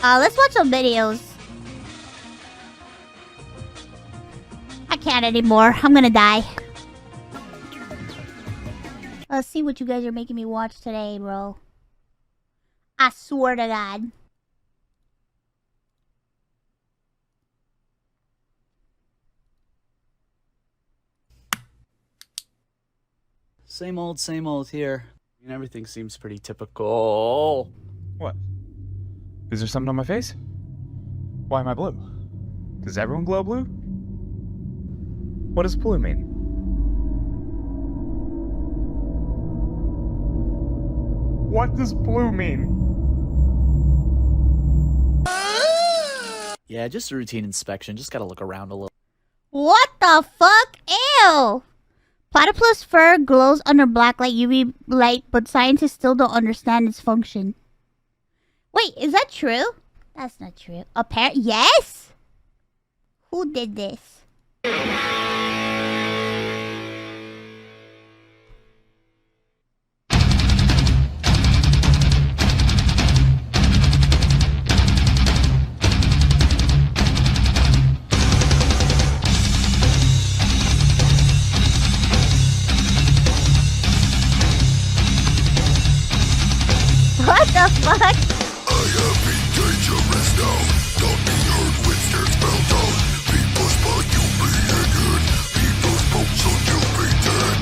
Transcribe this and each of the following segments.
Let's watch some videos. I can't anymore. I'm gonna die. Let's see what you guys are making me watch today, bro. I swear to God. Same old here. And everything seems pretty typical. What? Is there something on my face? Why am I blue? Does everyone glow blue? What does blue mean? What does blue mean? Yeah, just a routine inspection. Just gotta look around a little. What the fuck? Ew! Platypus fur glows under blacklight UV light, but scientists still don't understand its function. Wait, is that true? That's not true. Yes? Who did this? What the fuck? I have been dangerous now. Got me hurt with stairs fell down. People spot you being good. People spoke so you'll be dead.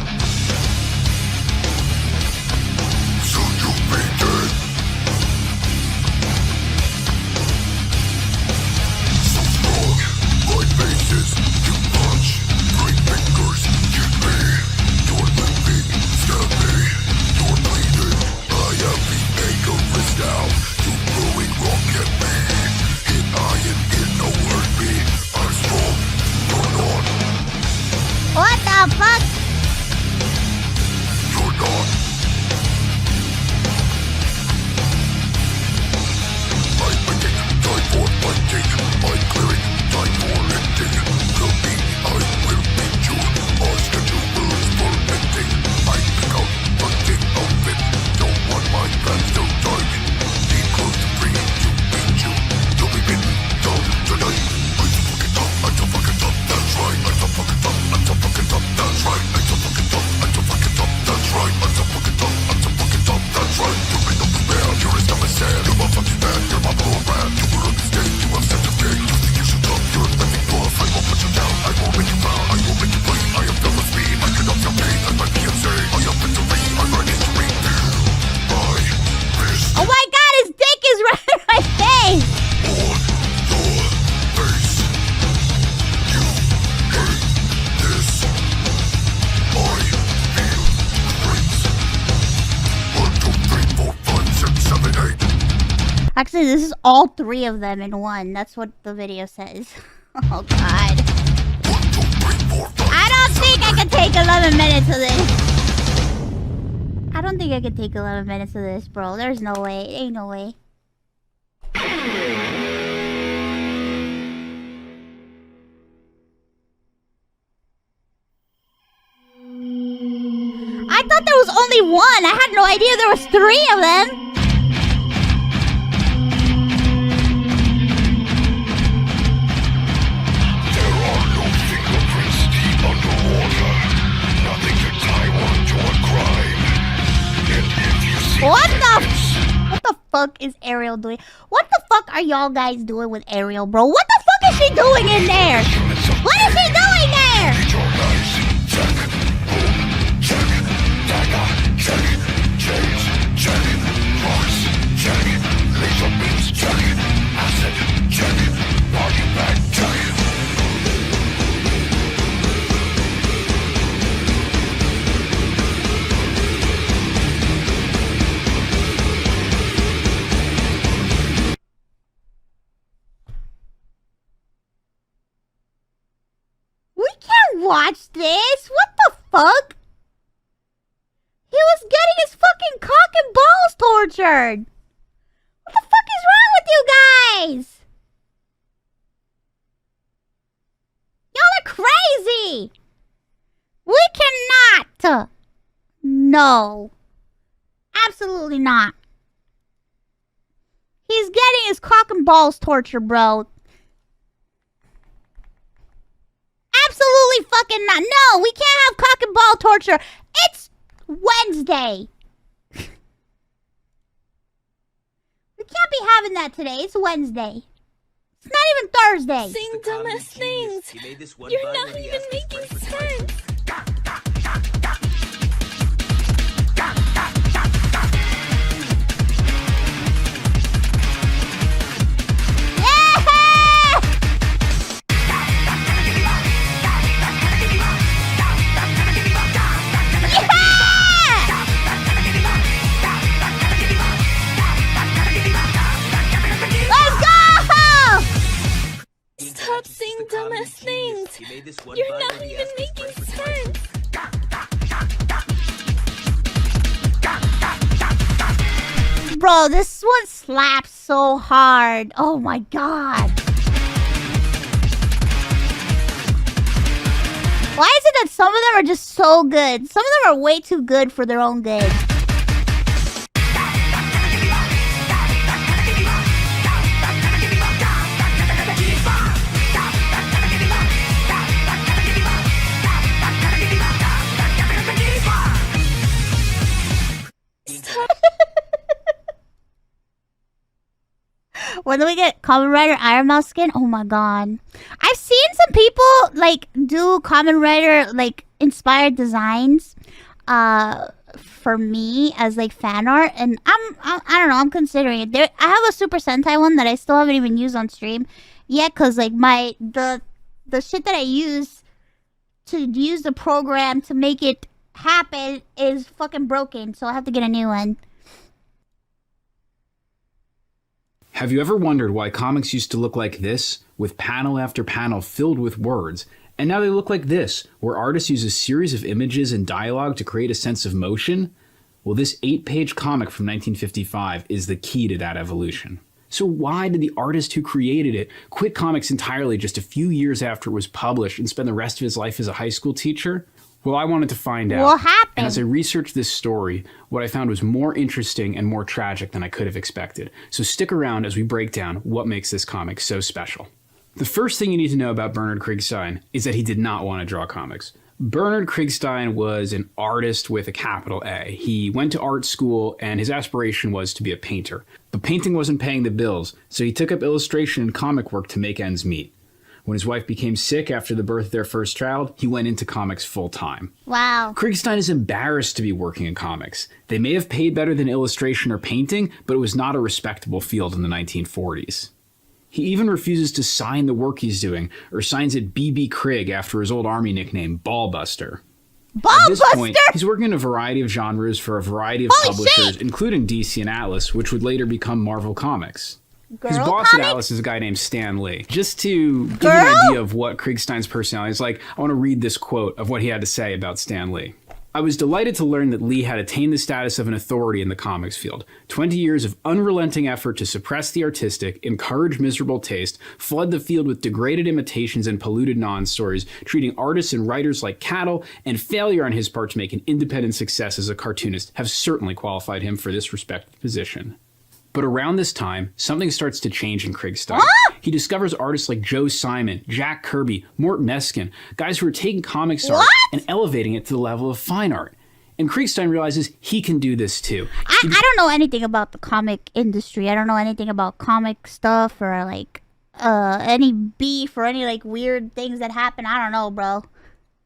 So you'll be dead. So strong, right faces, you punch. Great fingers, hit me. You're living, stab me. You're bleeding. I have been dangerous now. You blowing rock at me. Hit iron, it no hurt me. I'm strong, you're not. What the fuck? You're not. I'm waiting, time for fighting. I'm clearing, time for lifting. Look me, I will beat you. Our schedule is fermenting. I pick out hunting outfit. Don't want my plans to die. Be close to bringing you, beat you. You'll be bitten down tonight. I'm so fucking tough, that's right. I'm so fucking tough, I'm so fucking tough, that's right. I'm so fucking tough, I'm so fucking tough, that's right. I'm so fucking tough, I'm so fucking tough, that's right. You may not be bad, you're as dumb as sand. You're my fucking bad, you're my little rat. You were a mistake, you have set of game. You think you should tough, you're a living bluff. I won't put you down, I won't make you proud. I won't make you bleed, I am done with speed. I cannot feel pain, I might be insane. I am victory, I'm ready to reap you. Oh my god, his dick is right in my face! On your face. You hate this. I feel great. 1, 2, 3, 4, 5, 6, 7, 8. Actually, this is all three of them in one. That's what the video says. Oh god. 1, 2, 3, 4, 5. I don't think I can take 11 minutes of this. I don't think I can take 11 minutes of this, bro. There's no way. Ain't no way. I thought there was only one. I had no idea there was three of them. There are no fingerprints deep underwater. Nothing to tie one to a crime. And if you see What the fuck is Ariel doing? What the fuck are y'all guys doing with Ariel, bro? What the fuck is she doing in there? What is she doing there? your knives, check, boom, check, dagger, check, chains, check, rocks, check, laser beams, check, acid, check, body bag, check. We can't watch this. What the fuck? He was getting his fucking cock and balls tortured. What the fuck is wrong with you guys? Y'all are crazy. We cannot. No. Absolutely not. He's getting his cock and balls torture, bro. Absolutely fucking not. No, we can't have cock and ball torture. It's Wednesday. We can't be having that today. It's Wednesday. It's not even Thursday. Saying dumbass things. You're not even making sense. Stop saying dumbass things. You're not even making sense. Bro, this one slaps so hard. Oh my god. Why is it that some of them are just so good? Some of them are way too good for their own good. When do we get Kamen Rider Ironmouse skin? Oh my god. I've seen some people like do Kamen Rider like inspired designs for me as like fan art, and I don't know, I'm considering it. I have a Super Sentai one that I still haven't even used on stream yet, cuz like the shit that I use to use the program to make it happen is fucking broken, so I have to get a new one. Have you ever wondered why comics used to look like this, with panel after panel filled with words, and now they look like this, where artists use a series of images and dialogue to create a sense of motion? Well, this 8-page comic from 1955 is the key to that evolution. So why did the artist who created it quit comics entirely just a few years after it was published and spend the rest of his life as a high school teacher? Well, I wanted to find out. What happened? And as I researched this story, what I found was more interesting and more tragic than I could have expected. So stick around as we break down what makes this comic so special. The first thing you need to know about Bernard Krigstein is that he did not want to draw comics. Bernard Krigstein was an artist with a capital A. He went to art school and his aspiration was to be a painter. But painting wasn't paying the bills, so he took up illustration and comic work to make ends meet. When his wife became sick after the birth of their first child, he went into comics full-time. Wow. Krigstein is embarrassed to be working in comics. They may have paid better than illustration or painting, but it was not a respectable field in the 1940s. He even refuses to sign the work he's doing, or signs it B.B. Krigg after his old army nickname, Ballbuster. At this point, he's working in a variety of genres for a variety of publishers, including DC and Atlas, which would later become Marvel Comics. His boss at Atlas is a guy named Stan Lee. Just to give you an idea of what Krigstein's personality is like, I want to read this quote of what he had to say about Stan Lee. I was delighted to learn that Lee had attained the status of an authority in the comics field. 20 years of unrelenting effort to suppress the artistic, encourage miserable taste, flood the field with degraded imitations and polluted non-stories, treating artists and writers like cattle, and failure on his part to make an independent success as a cartoonist have certainly qualified him for this respected position. But around this time, something starts to change in Krigstein. He discovers artists like Joe Simon, Jack Kirby, Mort Meskin, guys who are taking comics art and elevating it to the level of fine art. And Krigstein realizes he can do this too. I don't know anything about the comic industry. I don't know anything about comic stuff or like any beef or any like weird things that happen. I don't know, bro.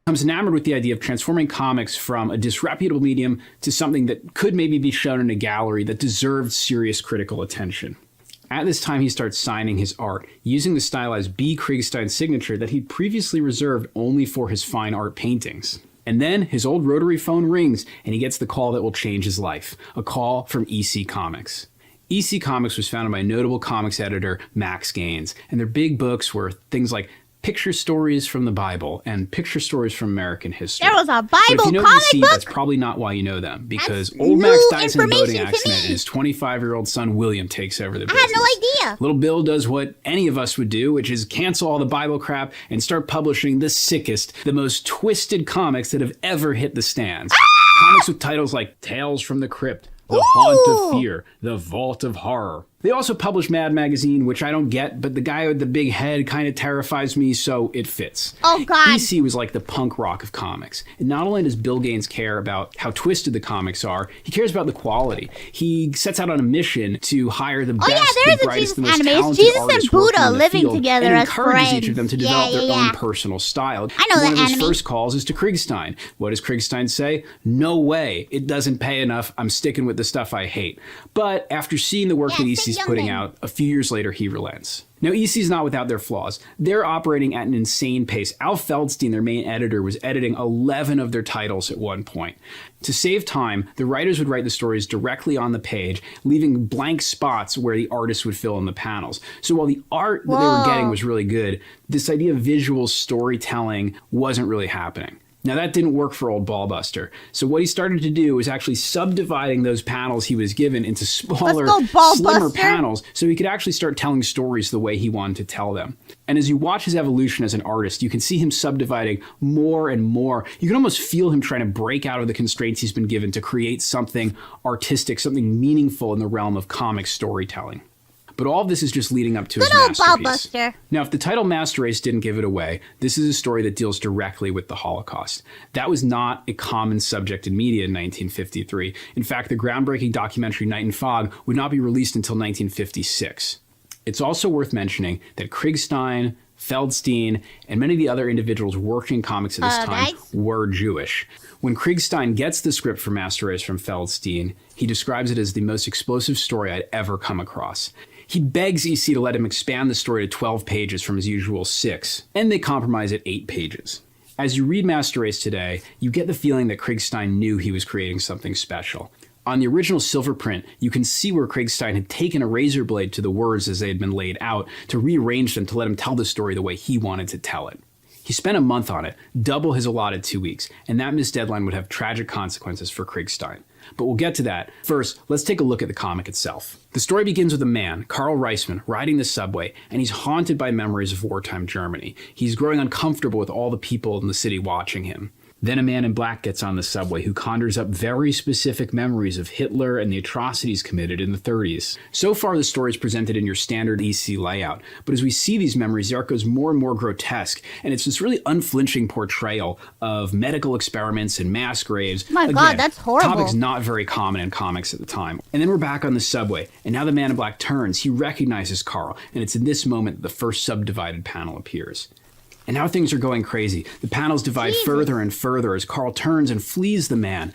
Becomes enamored with the idea of transforming comics from a disreputable medium to something that could maybe be shown in a gallery that deserved serious critical attention. At this time, he starts signing his art, using the stylized B. Krigstein signature that he'd previously reserved only for his fine art paintings. And then his old rotary phone rings, and he gets the call that will change his life, a call from EC Comics. EC Comics was founded by notable comics editor Max Gaines, and their big books were things like Picture Stories from the Bible and Picture Stories from American History. There was a But Bible if you know comic EC, book? that's probably not why you know them, because That's old Max new dies in a boating information to accident and me. his 25-year-old son William takes over the I business. had no idea. Little Bill does what any of us would do, which is cancel all the Bible crap and start publishing the sickest, the most twisted comics that have ever hit the stands. Comics with titles like Tales from the Crypt, The Haunt of Fear, The Vault of Horror. They also publish Mad Magazine, which I don't get, but the guy with the big head kind of terrifies me, so it fits. Oh, God. EC was like the punk rock of comics. And not only does Bill Gaines care about how twisted the comics are, he cares about the quality. He sets out on a mission to hire the best, there's the a brightest, Jesus the most anime. It's talented Jesus and artists working Buddha in the living field, together and as encourages friends. each of them to develop their own personal style. I know One that of his anime. first calls is to Kriegstein. What does Kriegstein say? No way. It doesn't pay enough. I'm sticking with the stuff I hate. But after seeing the work that EC's putting out, a few years later, he relents. Now, EC's not without their flaws. They're operating at an insane pace. Al Feldstein, their main editor, was editing 11 of their titles at one point. To save time, the writers would write the stories directly on the page, leaving blank spots where the artists would fill in the panels. So while the art that they were getting was really good, this idea of visual storytelling wasn't really happening. Now, that didn't work for old Ballbuster. So what he started to do was actually subdividing those panels he was given into smaller, slimmer panels so he could actually start telling stories the way he wanted to tell them. And as you watch his evolution as an artist, you can see him subdividing more and more. You can almost feel him trying to break out of the constraints he's been given to create something artistic, something meaningful in the realm of comic storytelling. But all of this is just leading up to his masterpiece. Now, if the title Master Race didn't give it away, this is a story that deals directly with the Holocaust. That was not a common subject in media in 1953. In fact, the groundbreaking documentary Night and Fog would not be released until 1956. It's also worth mentioning that Kriegstein, Feldstein, and many of the other individuals working in comics at this time were Jewish. When Kriegstein gets the script for Master Race from Feldstein, he describes it as the most explosive story I'd ever come across. He begs EC to let him expand the story to 12 pages from his usual 6, and they compromise at 8 pages. As you read Master Race today, you get the feeling that Kriegstein knew he was creating something special. On the original silver print, you can see where Kriegstein had taken a razor blade to the words as they had been laid out to rearrange them to let him tell the story the way he wanted to tell it. He spent a month on it, double his allotted 2 weeks, and that missed deadline would have tragic consequences for Kriegstein. But we'll get to that. First, let's take a look at the comic itself. The story begins with a man, Karl Reisman, riding the subway, and he's haunted by memories of wartime Germany. He's growing uncomfortable with all the people in the city watching him. Then a man in black gets on the subway who conjures up very specific memories of Hitler and the atrocities committed in the 30s. So far, the story is presented in your standard EC layout, but as we see these memories, the art goes more and more grotesque, and it's this really unflinching portrayal of medical experiments and mass graves. My God, that's horrible. Topics not very common in comics at the time. And then we're back on the subway, and now the man in black turns. He recognizes Karl, and it's in this moment that the first subdivided panel appears. And now things are going crazy. The panels divide further and further as Karl turns and flees the man.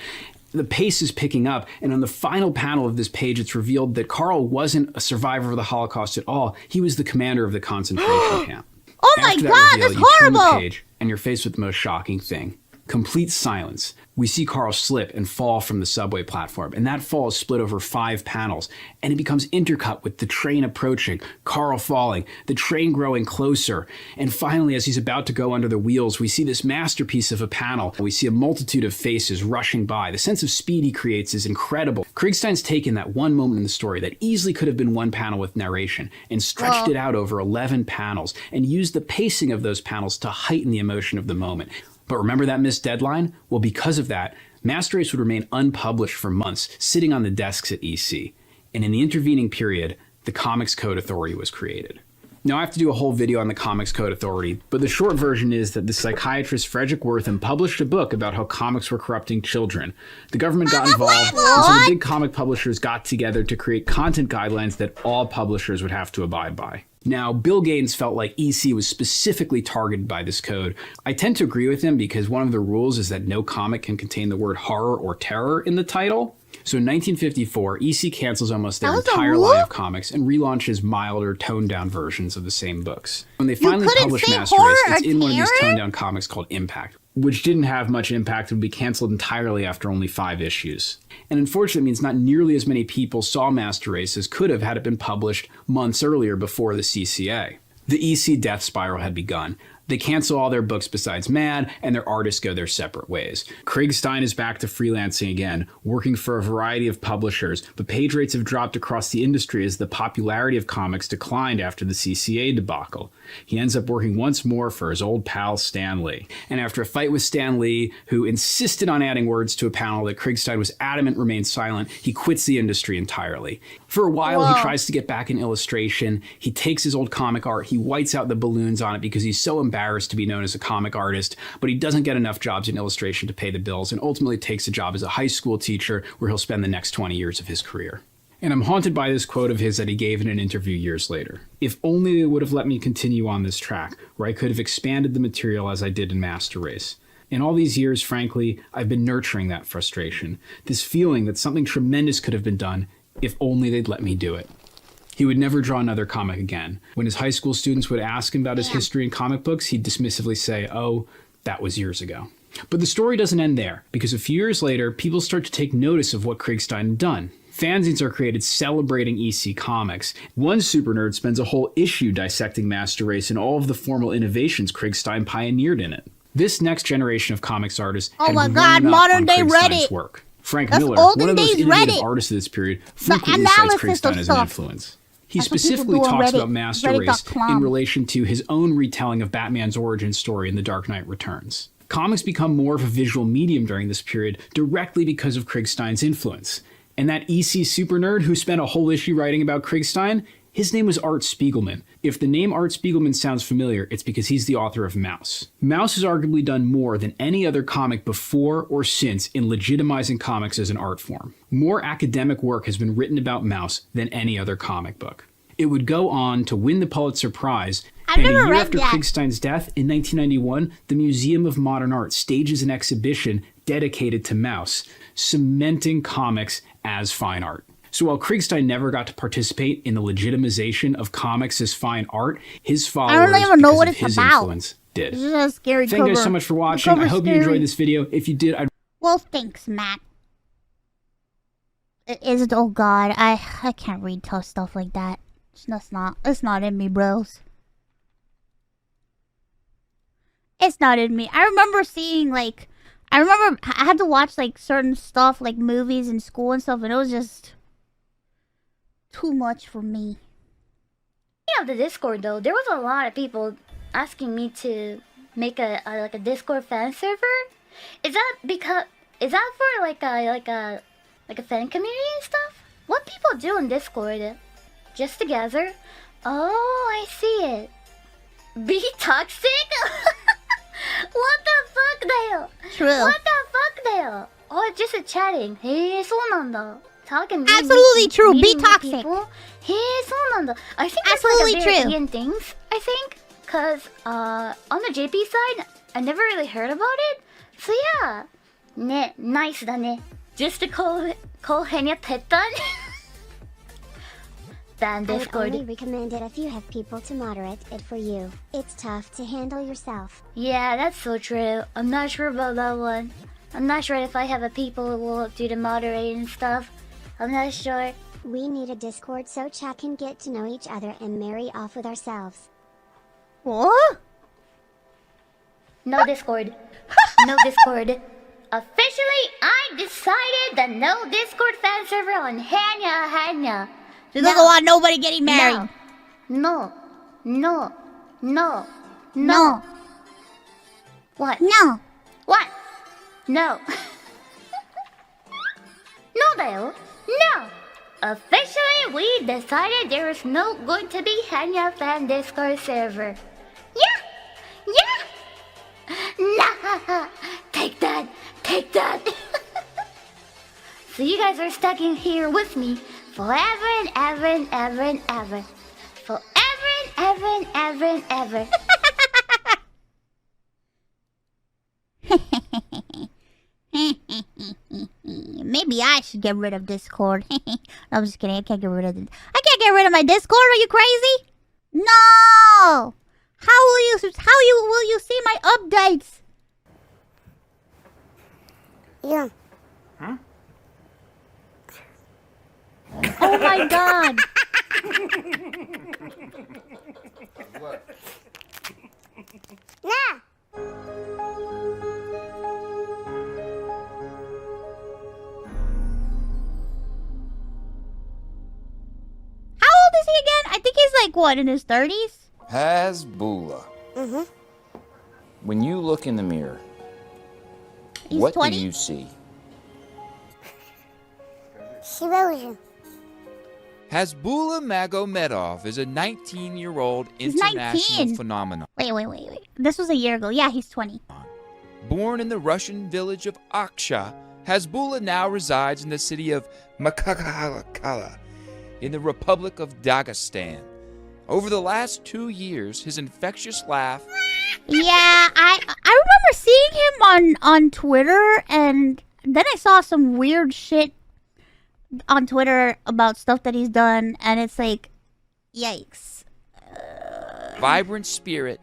The pace is picking up, and on the final panel of this page, it's revealed that Karl wasn't a survivor of the Holocaust at all. He was the commander of the concentration camp. Oh my God, that's horrible! You turn the page, and you're faced with the most shocking thing. Complete silence. We see Karl slip and fall from the subway platform, and that fall is split over 5 panels, and it becomes intercut with the train approaching, Karl falling, the train growing closer, and finally, as he's about to go under the wheels, we see this masterpiece of a panel. We see a multitude of faces rushing by. The sense of speed he creates is incredible. Kriegstein's taken that one moment in the story that easily could have been one panel with narration and stretched it out over 11 panels and used the pacing of those panels to heighten the emotion of the moment. But remember that missed deadline? Well, because of that, Master Race would remain unpublished for months, sitting on the desks at EC. And in the intervening period, the Comics Code Authority was created. Now, I have to do a whole video on the Comics Code Authority, but the short version is that the psychiatrist Frederick Wertham published a book about how comics were corrupting children. The government got involved, and so the big comic publishers got together to create content guidelines that all publishers would have to abide by. Now, Bill Gaines felt like EC was specifically targeted by this code. I tend to agree with him because one of the rules is that no comic can contain the word horror or terror in the title. So in 1954, EC cancels almost their entire line of comics and relaunches milder, toned-down versions of the same books. When they finally published Master Race, it's in one of these toned-down comics called Impact, which didn't have much impact and would be canceled entirely after only 5 issues. And unfortunately, it means not nearly as many people saw Master Race as could have had it been published months earlier before the CCA. The EC death spiral had begun. They cancel all their books besides Mad, and their artists go their separate ways. Craig Stein is back to freelancing again, working for a variety of publishers, but page rates have dropped across the industry as the popularity of comics declined after the CCA debacle. He ends up working once more for his old pal Stan Lee. And after a fight with Stan Lee, who insisted on adding words to a panel that Craig Stein was adamant remained silent, he quits the industry entirely. For a while, he tries to get back in illustration. He takes his old comic art, he whites out the balloons on it because he's so embarrassed to be known as a comic artist, but he doesn't get enough jobs in illustration to pay the bills and ultimately takes a job as a high school teacher where he'll spend the next 20 years of his career. And I'm haunted by this quote of his that he gave in an interview years later. If only they would have let me continue on this track, where I could have expanded the material as I did in Master Race. In all these years, frankly, I've been nurturing that frustration, this feeling that something tremendous could have been done if only they'd let me do it. He would never draw another comic again. When his high school students would ask him about his history in comic books, he'd dismissively say, "Oh, that was years ago." But the story doesn't end there, because a few years later, people start to take notice of what Craig Stein had done. Fanzines are created celebrating EC Comics. One super nerd spends a whole issue dissecting Master Race and all of the formal innovations Craig Stein pioneered in it. This next generation of comics artists had grown up modern on day Craig Stein's Reddit. work. Frank That's Miller, olden one of those days innovative Reddit. artists of this period, frequently cites Craig Stein as an influence. He That's what people specifically do on talks Reddit. about Master Race Reddit.com. in relation to his own retelling of Batman's origin story in The Dark Knight Returns. Comics become more of a visual medium during this period directly because of Craig Stein's influence. And that EC super nerd who spent a whole issue writing about Craig Stein, his name was Art Spiegelman. If the name Art Spiegelman sounds familiar, it's because he's the author of Mouse. Mouse has arguably done more than any other comic before or since in legitimizing comics as an art form. More academic work has been written about Mouse than any other comic book. It would go on to win the Pulitzer Prize, and a year after Craig Stein's death in 1991, the Museum of Modern Art stages an exhibition dedicated to Mouse, cementing comics as fine art. So while Craig Stein never got to participate in the legitimization of comics as fine art, his followers, I don't even know what it's his about. influence, did. This is a scary Thank you guys so much for watching. I hope you enjoyed this video. If you did, I'd... Well, thanks, Matt. It is, oh god, I can't read tough stuff like that. It's not in me, bros. It's not in me. I remember seeing, like, I had to watch, like, certain stuff, like movies in school and stuff, and it was just too much for me. Yeah, the Discord though, there was a lot of people asking me to make a Discord fan server. Is that for like a fan community and stuff? What people do in Discord? Just together? Oh, I see it. Be toxic? What the fuck, Dale? True. What the fuck, Dale? Oh, just a chatting. Hey, そうなんだ. Talking. Absolutely true. Be toxic. People. Hey, そうなんだ. I think that's Absolutely like a very true. Indian things. I think, cause on the JP side, I never really heard about it. So yeah, ne, nice だね. Just to call Henya Pettan. Ban I would Discord. only recommend it if you have people to moderate it for you. It's tough to handle yourself. Yeah, that's so true. I'm not sure about that one. I'm not sure if I have a people who will do the moderating and stuff. I'm not sure. We need a Discord so chat can get to know each other and marry off with ourselves. What? No Discord. No Discord. Officially, I decided the no Discord fan server on Hanya. She doesn't want nobody getting married. No. No. What? No. What? No. No, Dale. No. Officially, we decided there is no going to be Hanya fan Discord server. Yeah. Nah. Take that. So you guys are stuck in here with me forever and ever and ever and ever. Forever and ever and ever and ever. Maybe I should get rid of Discord. No, I'm just kidding. I can't get rid of it. I can't get rid of my Discord. Are you crazy? No. How will you see my updates? Yeah. Oh my god. No. like what, in his 30s? Hasbullah. Mm-hmm. When you look in the mirror, He's what 20? do you see? Shibauju. Hasbullah Magomedov is a 19-year-old He's international 19. phenomenon. Wait. This was a year ago. Yeah, he's 20. Born in the Russian village of Aksha, Hasbullah now resides in the city of Makakala in the Republic of Dagestan. Over the last 2 years, his infectious laugh... Yeah, I remember seeing him on Twitter, and then I saw some weird shit on Twitter about stuff that he's done, and it's like, yikes. vibrant spirit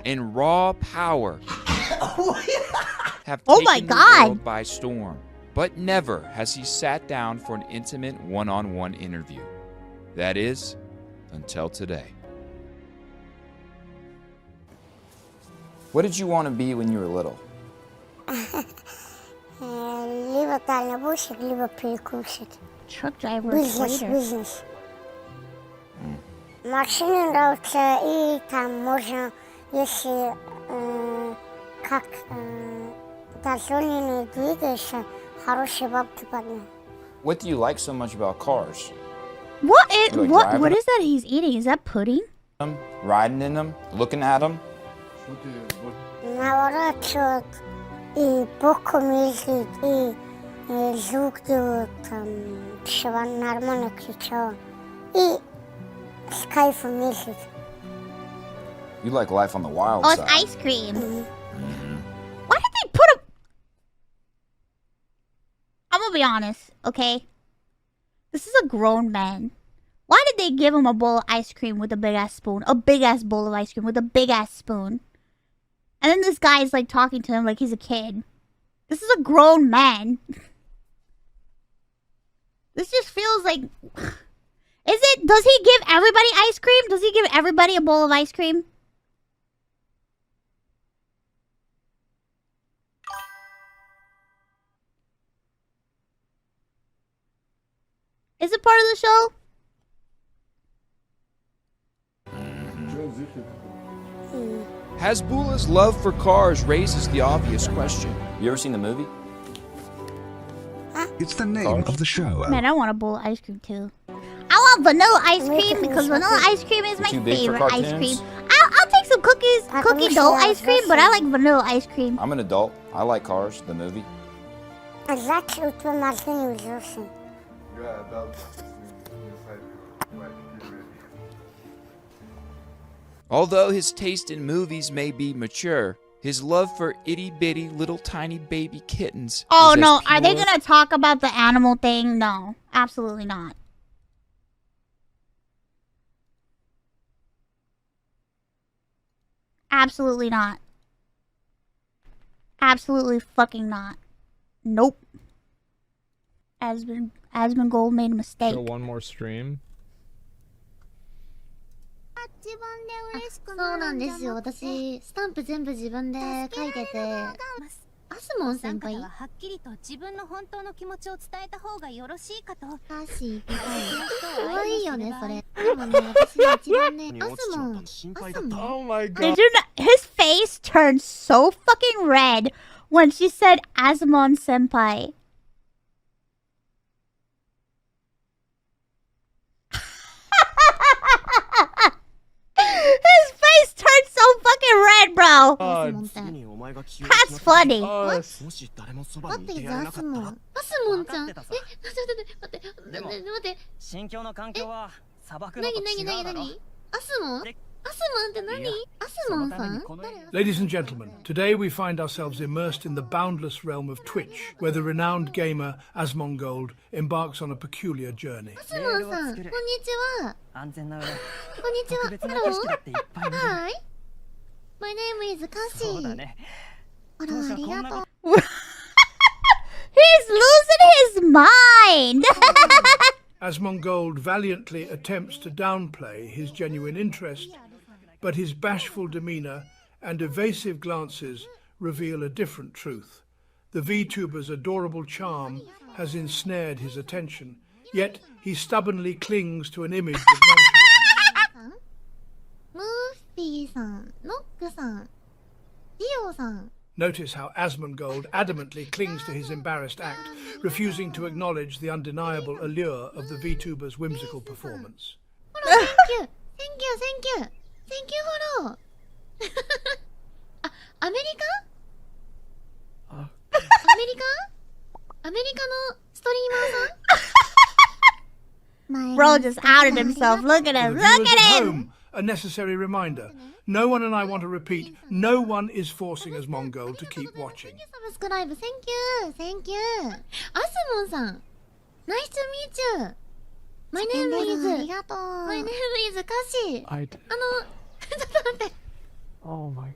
and raw power have Oh taken my the God. world by storm. But never has he sat down for an intimate one-on-one interview. That is, until today. What did you want to be when you were little? Либо дальнобойщик, либо перекупщик. Truck driver later. Бизнес. Машины нравятся, и там можно, если как дозволенный двигаешься, хорошие бабки поднять. What do you like so much about cars? What is You like what? driving? What is that he's eating? Is that pudding? Riding in them? Looking at them? Наворачивают, и боком ездит, и звук делают, там, чтобы нормально кричал. И с кайфом ездит. You like life on the wild Oh, it's side. ice cream. Why did they put a... I'm gonna be honest, okay? This is a grown man. Why did they give him a bowl of ice cream with a big ass spoon? A big ass bowl of ice cream with a big ass spoon. And then this guy is like talking to him like he's a kid. This is a grown man. This just feels like... Does he give everybody ice cream? Does he give everybody a bowl of ice cream? Is it part of the show? Hasbullah's love for cars raises the obvious question. You ever seen the movie? It's the name of the show. Man, I want a bowl of ice cream too. I want vanilla ice cream because vanilla ice cream is my Too big for favorite ice cartoons? cream. I'll take some cookie dough ice cream, but I like vanilla ice cream. I'm an adult. I like Cars, the movie. Значит, у тебя мозги не взрослые. Although his taste in movies may be mature, his love for itty-bitty little tiny baby kittens Oh is no, as are they pure- gonna talk about the animal thing? No, absolutely not. Absolutely not. Absolutely fucking not. Nope. Asmongold made a mistake. So one more stream. そうなんですよ。私スタンプ全部自分で書いてて、アスモン先輩。はっきりと自分の本当の気持ちを伝えた方がよろしいかと。確かに。可愛いよねそれ。でもね、私の一番ね、アスモン。Oh my god. Did you not? His face turned so fucking red when she said Asmon Senpai. His face turned so fucking red, bro. That's funny. あ待って、アスモン。アスモンちゃん。待って。心境の環境は砂漠のなと違うになになになだろに？アスモン？アスモンって何？アスモンさん？ Ladies and gentlemen, today we find ourselves immersed in the boundless realm of Twitch, where the renowned gamer Asmongold embarks on a peculiar journey. アスモンさん、こんにちは。安全な上こんにちは。特別な景色だっていっぱい見る Hi. My name is カシそうだー。ねあら、ありがとう。 He's losing his mind. Asmongold valiantly attempts to downplay his genuine interest, but his bashful demeanor and evasive glances reveal a different truth. The VTuber's adorable charm has ensnared his attention, yet he stubbornly clings to an image of nonchalance. ムーフィーさん、ノックさん、ジオさん。 Notice how Asmongold adamantly clings to his embarrassed act, refusing to acknowledge the undeniable allure of the VTuber's whimsical performance. Thank you, thank you フォロー。あ、アメリカ？アメリカのストリーマーさん？ Bro just outed himself. Look at him. For the Look viewers at at him. home, a necessary reminder. No one, and I want to repeat, no one is forcing Asmongold to keep watching. サブスクライブ、thank you。アスモンさん、nice to meet you。My name is ありがとう。My name is カシ。ちょっと待って。 Oh my god.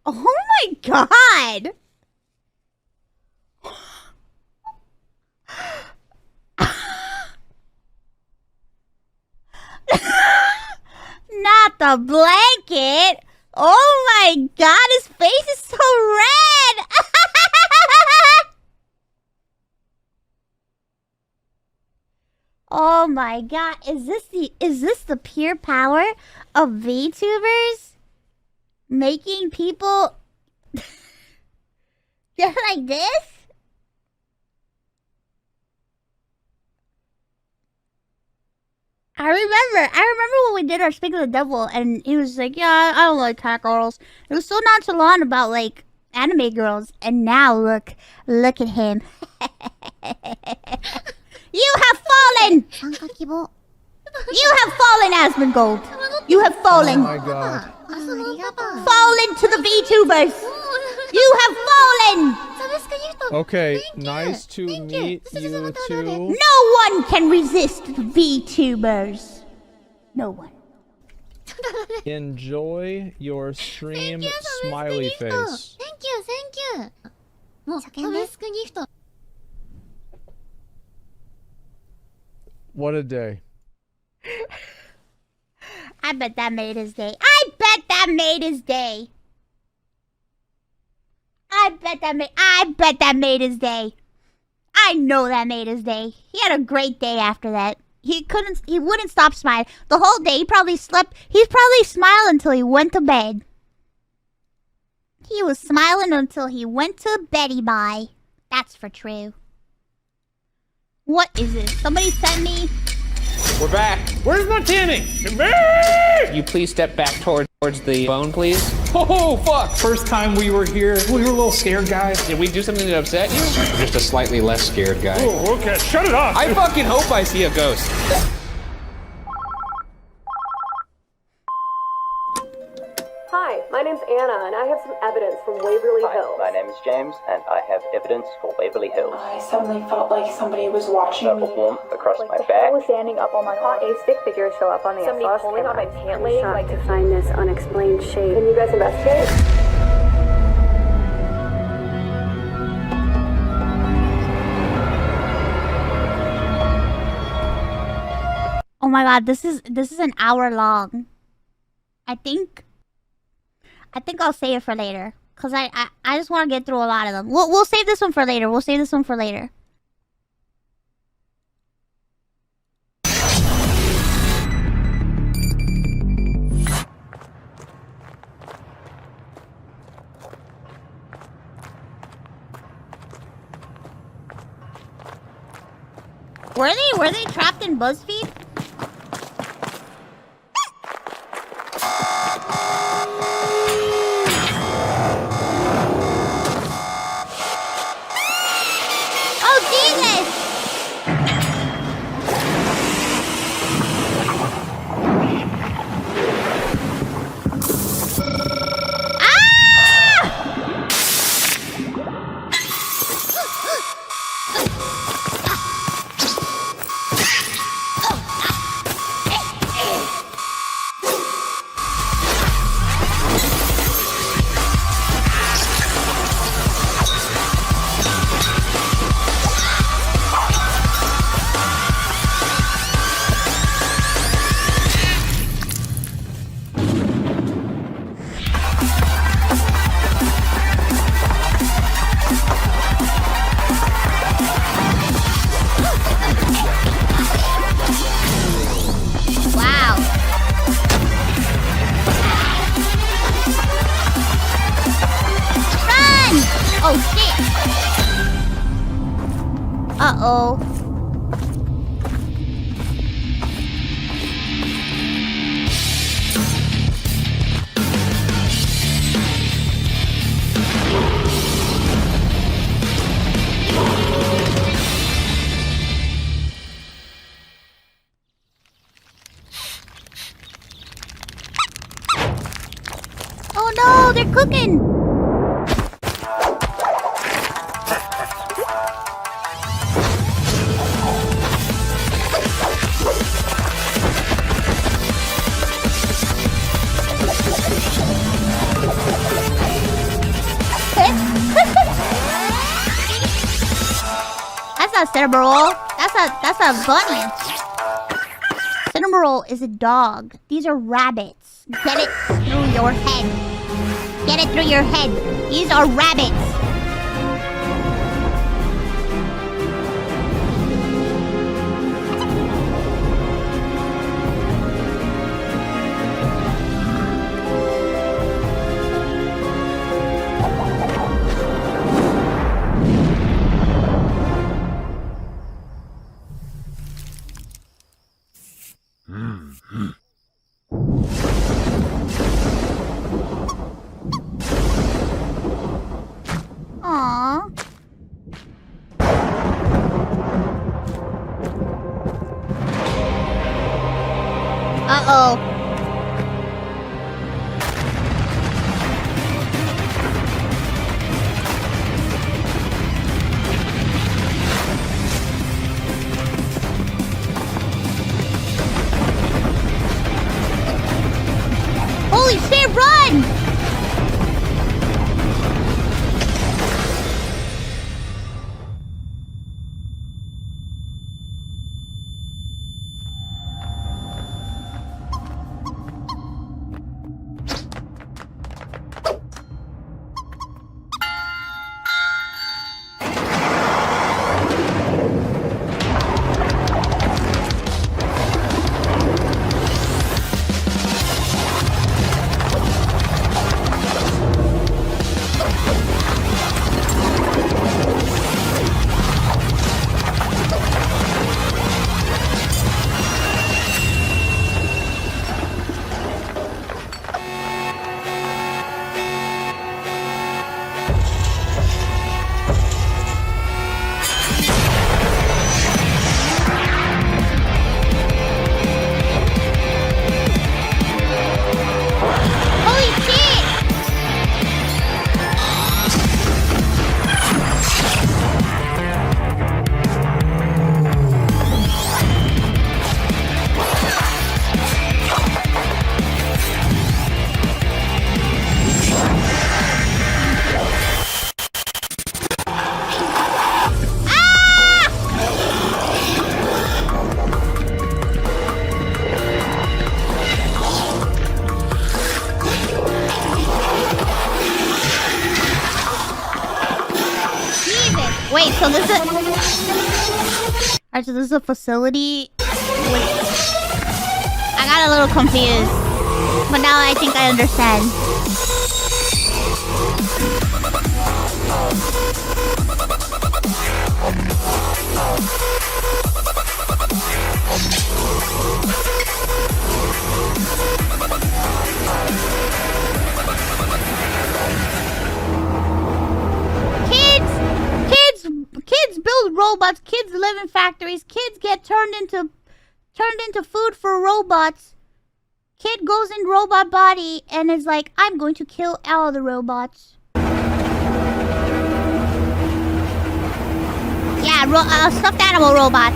Oh my god. Not the blanket. Oh my god, his face is so red. Oh my god, is this the pure power of VTubers? Making people get like this? I remember when we did our Speak of the Devil, and he was like, yeah, I don't like cat girls. It was so nonchalant about, like, anime girls, and now look at him. You have fallen! 参加希望。 You have fallen, Asmongold! You have fallen! Oh my god. ありがとう。 Fallen to the VTubers! You have fallen! サブスクギフト。 Okay, Thank you. nice to Thank you. meet you too. No one can resist VTubers. No one. Enjoy your stream, Thank you, サブスク smiley ギフト。 face. Thank you. もうサブスクギフト。 What a day. I bet that made his day. I bet that made his day. I bet that made his day. I know that made his day. He had a great day after that. He wouldn't stop smiling. The whole day, he's probably smiled until he went to bed. He was smiling until he went to beddy bye. That's for true. What is this? Somebody sent me. We're back. Where's my tanning? Come back! You please step back towards the phone, please. Oh, fuck! First time we were here, we were a little scared, guys. Did we do something that upset you? Just a slightly less scared guy. Oh, okay, shut it off! I fucking hope I see a ghost. Hi, my name's Anna, and I have some evidence from Waverly Hills. My name is James, and I have evidence for Waverly Hills. I suddenly felt like somebody was watching me. Purple warmth across my The back. hair was standing up on my arm. A stick figure show up on the Somebody pulling on my pant leg. Like to find this unexplained shape. Can you guys investigate? Oh my god, this is an hour long. I think I'll save it for later. Cause I just want to get through a lot of them. We'll save this one for later. Were they trapped in BuzzFeed? Oh Jesus! Ah! Uh-oh. Oh no, they're cooking! That's not cinnamon roll. That's a bunny. Cinnamon roll is a dog. These are rabbits. Get it through your head. Get it through your head. These are rabbits. Aww. Uh-oh. Holy shit, run! Wait, so this is... Alright, so this is a facility? I got a little confused. But now I think I understand. Kids build robots, kids live in factories, kids get turned into food for robots. Kid goes in robot body and is like, I'm going to kill all the robots. Yeah, stuffed animal robots.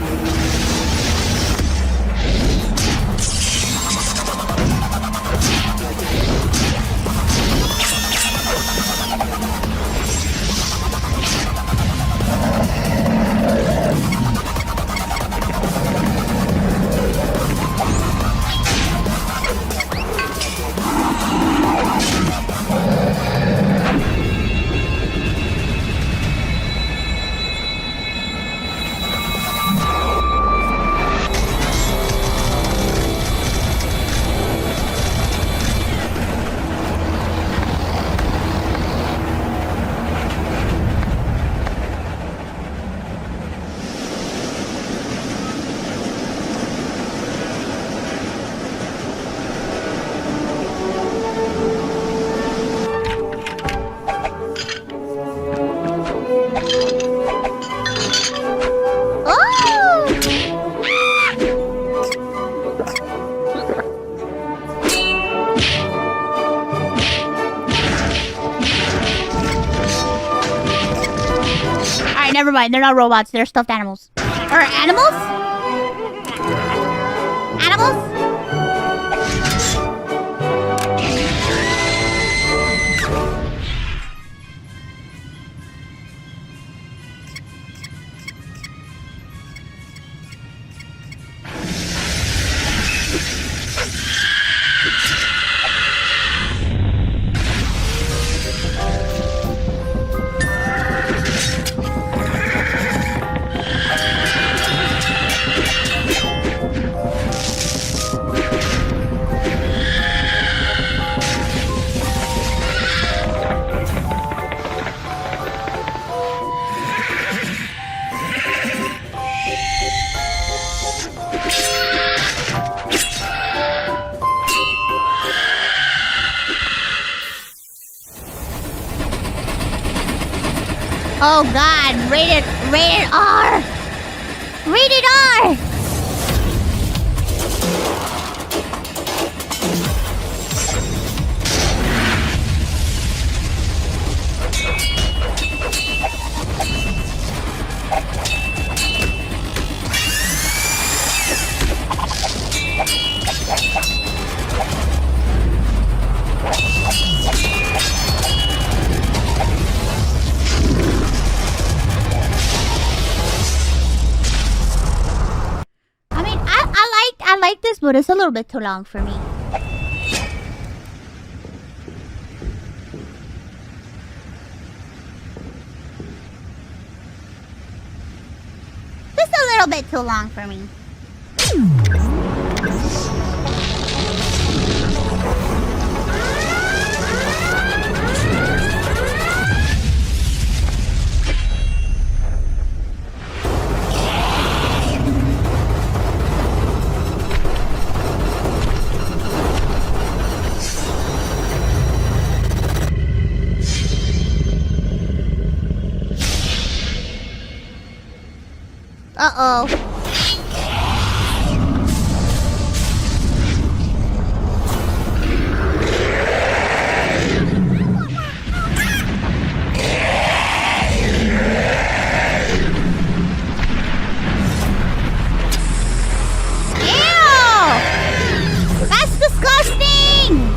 never mind. They're not robots. They're stuffed animals. Or animals? Animals? Oh god, rated R! Rated R! I like this, but it's a little bit too long for me. Just a little bit too long for me. Uh-oh. Ew! That's disgusting!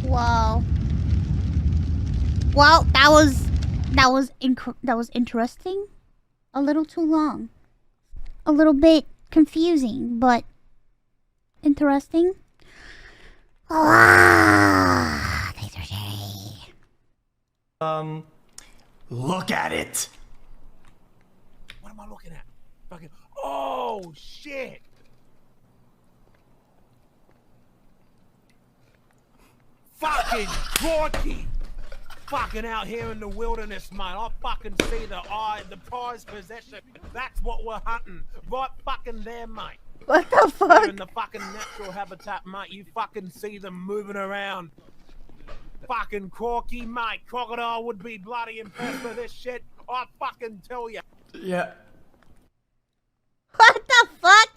Whoa. Well, that was interesting. A little too long. A little bit confusing, but interesting. Look at it. What am I looking at? Fucking. Oh shit! Fucking Gorky! Fucking out here in the wilderness, mate. I fucking see the prized possession. That's what we're hunting. Right fucking there, mate. What the fuck? They're in the fucking natural habitat, mate. You fucking see them moving around. Fucking Corky, mate. Crocodile would be bloody impressed with this shit. I fucking tell you. Yeah. What the fuck?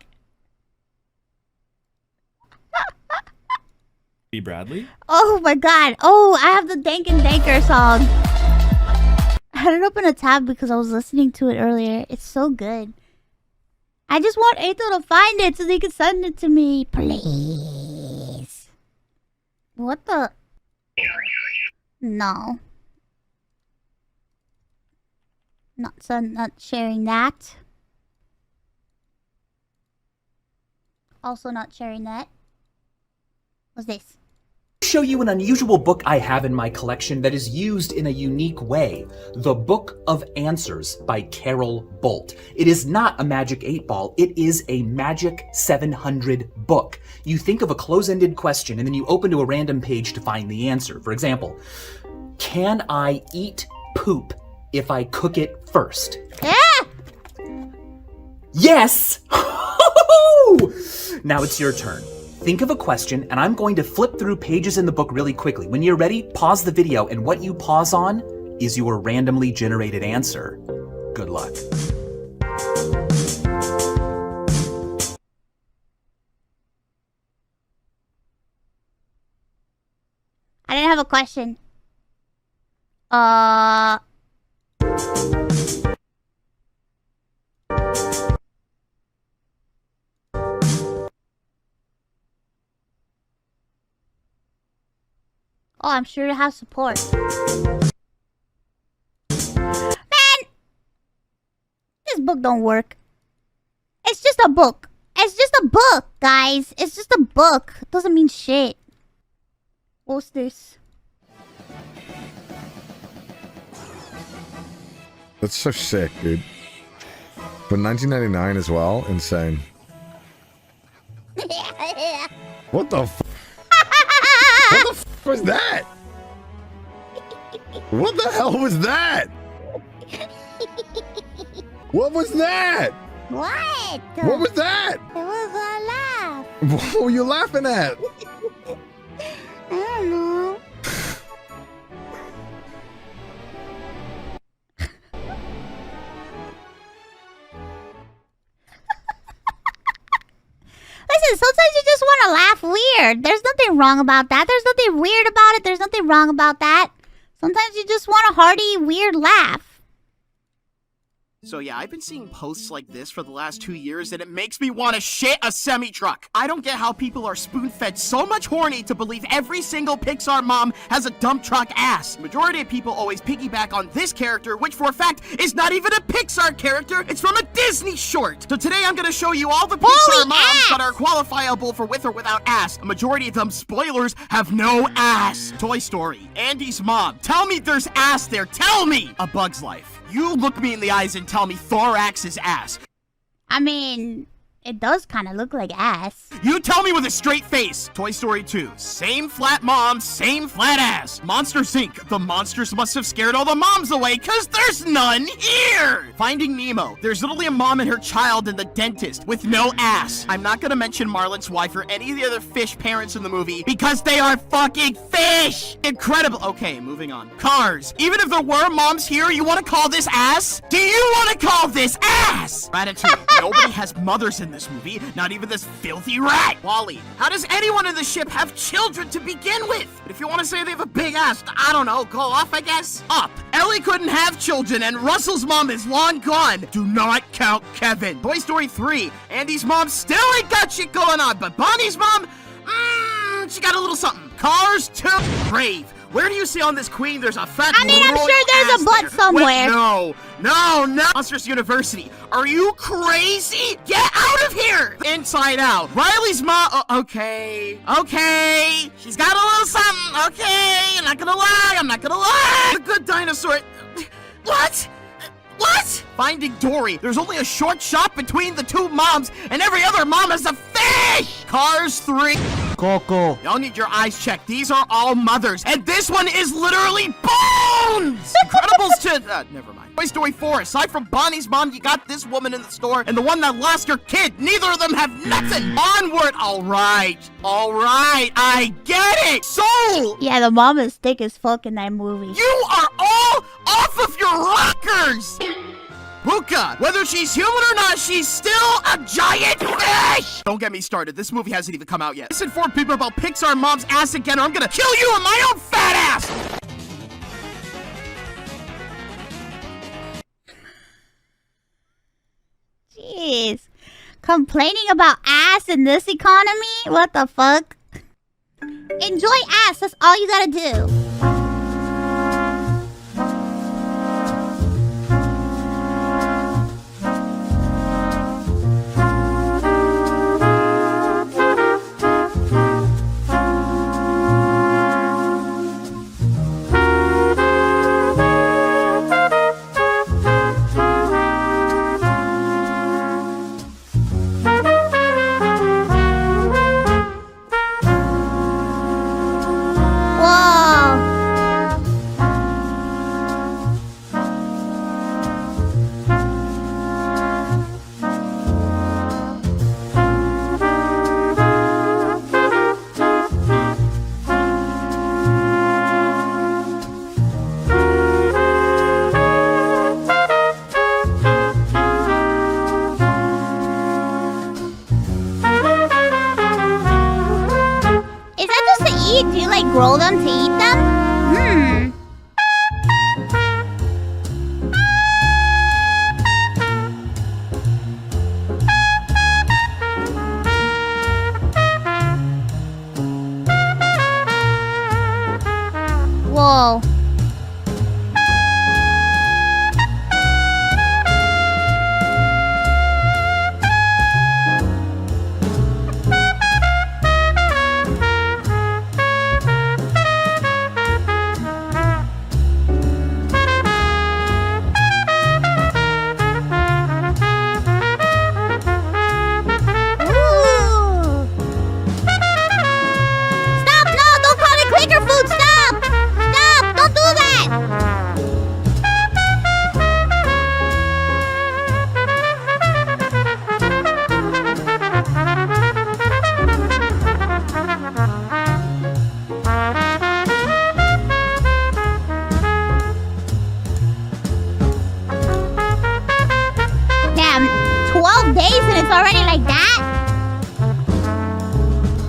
B. Bradley? Oh my god. Oh, I have the Dank and Danker song. I had it open a tab because I was listening to it earlier. It's so good. I just want Ato to find it so they can send it to me. Please. What the? No. Not sharing that. Also not sharing that. What's this? Show you an unusual book I have in my collection that is used in a unique way. The Book of Answers by Carol Bolt. It is not a Magic 8-Ball, it is a Magic 700 book. You think of a close-ended question and then you open to a random page to find the answer. For example, can I eat poop if I cook it first? Yes! Now it's your turn. Think of a question, and I'm going to flip through pages in the book really quickly. When you're ready, pause the video, and what you pause on is your randomly generated answer. Good luck. I didn't have a question. Oh, I'm sure to have support. Man! This book don't work. It's just a book. It's just a book, guys. It's just a book. It doesn't mean shit. What's this? That's so sick, dude. But 1999 as well? Insane. What the f? What the f was that? What the hell was that? What was that? What? What was that? It was a laugh. What were you laughing at? I don't know. Listen, sometimes you just want to laugh weird. There's nothing wrong about that. There's nothing weird about it. There's nothing wrong about that. Sometimes you just want a hearty, weird laugh. So yeah, I've been seeing posts like this for the last 2 years and it makes me want to shit a semi-truck. I don't get how people are spoon-fed so much horny to believe every single Pixar mom has a dump truck ass. Majority of people always piggyback on this character, which for a fact is not even a Pixar character, it's from a Disney short. So today I'm gonna show you all the Pixar moms that are qualifiable for with or without ass. A majority of them, spoilers, have no ass. Toy Story, Andy's mom. Tell me there's ass there, tell me! A Bug's Life. You look me in the eyes and tell me Thorax is ass. I mean, it does kind of look like ass. You tell me with a straight face. Toy Story 2. Same flat mom, same flat ass. Monsters Inc. The monsters must have scared all the moms away because there's none here. Finding Nemo. There's literally a mom and her child and the dentist with no ass. I'm not going to mention Marlin's wife or any of the other fish parents in the movie because they are fucking fish. Incredible. Okay, moving on. Cars. Even if there were moms here, you want to call this ass? Do you want to call this ass? Ratatouille. Nobody has mothers in this movie, not even this filthy rat. Wall-E. How does anyone in the ship have children to begin with? But if you want to say they have a big ass, I don't know, go off, I guess? Up. Ellie couldn't have children and Russell's mom is long gone. Do not count Kevin. Toy Story 3. Andy's mom still ain't got shit going on, but Bonnie's mom, she got a little something. Cars 2. Brave. Where do you see on this queen there's a fat I mean, I'm sure there's a butt somewhere. No. Monsters University. Are you crazy? Get out of here. Inside Out. Riley's mom. Okay. She's got a little something. Okay. I'm not gonna lie. The Good Dinosaur. What? Finding Dory. There's only a short shot between the two moms, and every other mom is a fish! Cars 3. Coco. Y'all need your eyes checked. These are all mothers, and this one is literally bones! Incredibles 2. Never mind. Toy Story 4. Aside from Bonnie's mom, you got this woman in the store, and the one that lost her kid. Neither of them have nothing. Onward. All right. I get it. Soul. Yeah, the mom is thick as fuck in that movie. You are all off of your rockers! Who orca! Whether she's human or not, she's still a giant fish! Don't get me started. This movie hasn't even come out yet. Let's inform people about Pixar mom's ass again or I'm gonna kill you in my own fat ass! Jeez. Complaining about ass in this economy? What the fuck? Enjoy ass, that's all you gotta do. Do you like grow them to eat them? Whoa.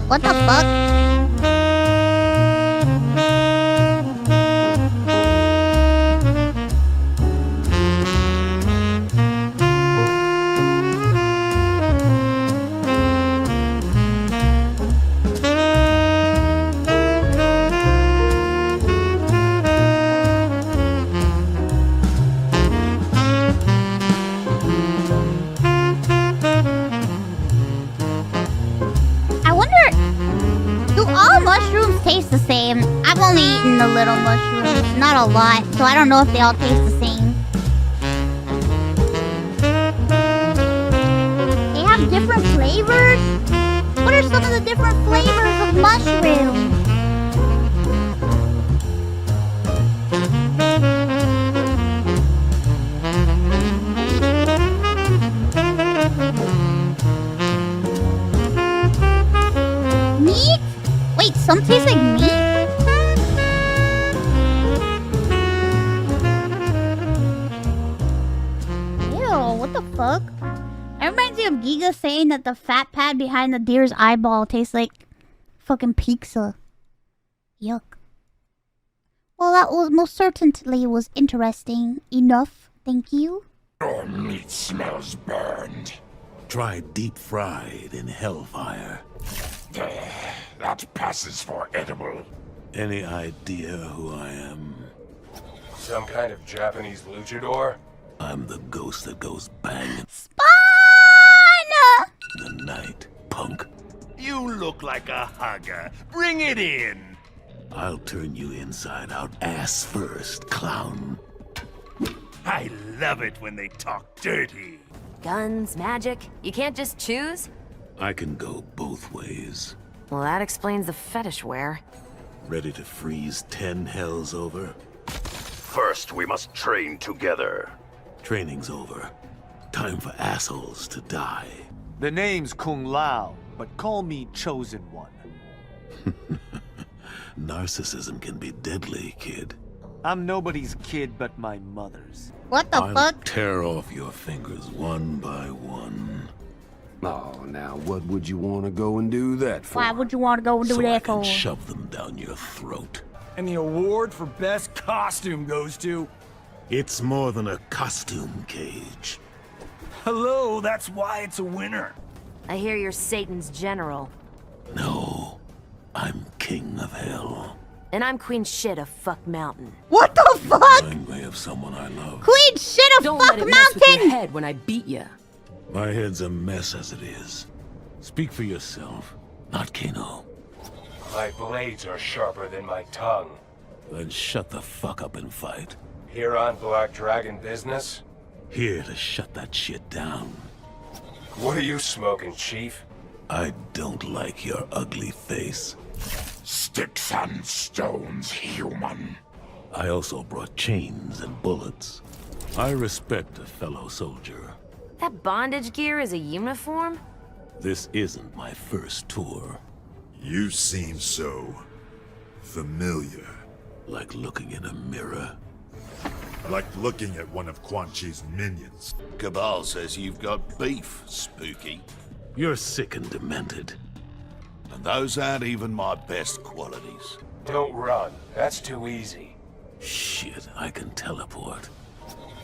What the fuck? Taste the same. I've only eaten the little mushrooms, not a lot, so I don't know if they all taste the same. They have different flavors? What are some of the different flavors of mushrooms? Meat? Wait, some taste like meat? Ew, what the fuck? That reminds me of Giga saying that the fat pad behind the deer's eyeball tastes like fucking pizza. Yuck. Well, that was most certainly was interesting enough. Thank you. Your meat smells burned. Try deep fried in hellfire. That passes for edible. Any idea who I am? Some kind of Japanese luchador? I'm the ghost that goes bang Spawn! in the night, punk. You look like a hugger. Bring it in. I'll turn you inside out, ass first, clown. I love it when they talk dirty. Guns, magic, you can't just choose? I can go both ways. Well, that explains the fetish wear. Ready to freeze 10 hells over? First, we must train together. Training's over. Time for assholes to die. The name's Kung Lao, but call me Chosen One. Narcissism can be deadly, kid. I'm nobody's kid but my mother's. What the I'll fuck? tear off your fingers one by one. Oh, now what would you want to go and do that for? Why would you want to go and do So I that can for? shove them down your throat. And the award for best costume goes to... It's more than a costume, Cage. Hello, that's why it's a winner. I hear you're Satan's general. No, I'm king of hell. And I'm Queen Shit of Fuck Mountain. What the fuck? Remind me of someone I love. Queen Shit of Don't Fuck let it mess with your Mountain! head when I beat ya. My head's a mess as it is. Speak for yourself, not Kano. My blades are sharper than my tongue. Then shut the fuck up and fight. Here on Black Dragon business? Here to shut that shit down. What are you smoking, Chief? I don't like your ugly face. Sticks and stones, human. I also brought chains and bullets. I respect a fellow soldier. That bondage gear is a uniform? This isn't my first tour. You seem so familiar. Like looking in a mirror. Like looking at one of Quan Chi's minions. Cabal says you've got beef, Spooky. You're sick and demented. And those aren't even my best qualities. Don't run. That's too easy. Shit, I can teleport.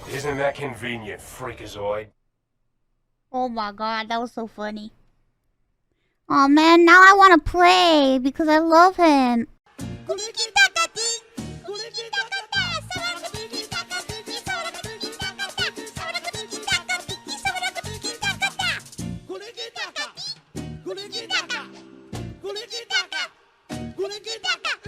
Isn't that convenient, freakazoid? Oh my god, that was so funny. Oh man, now I want to play because I love him.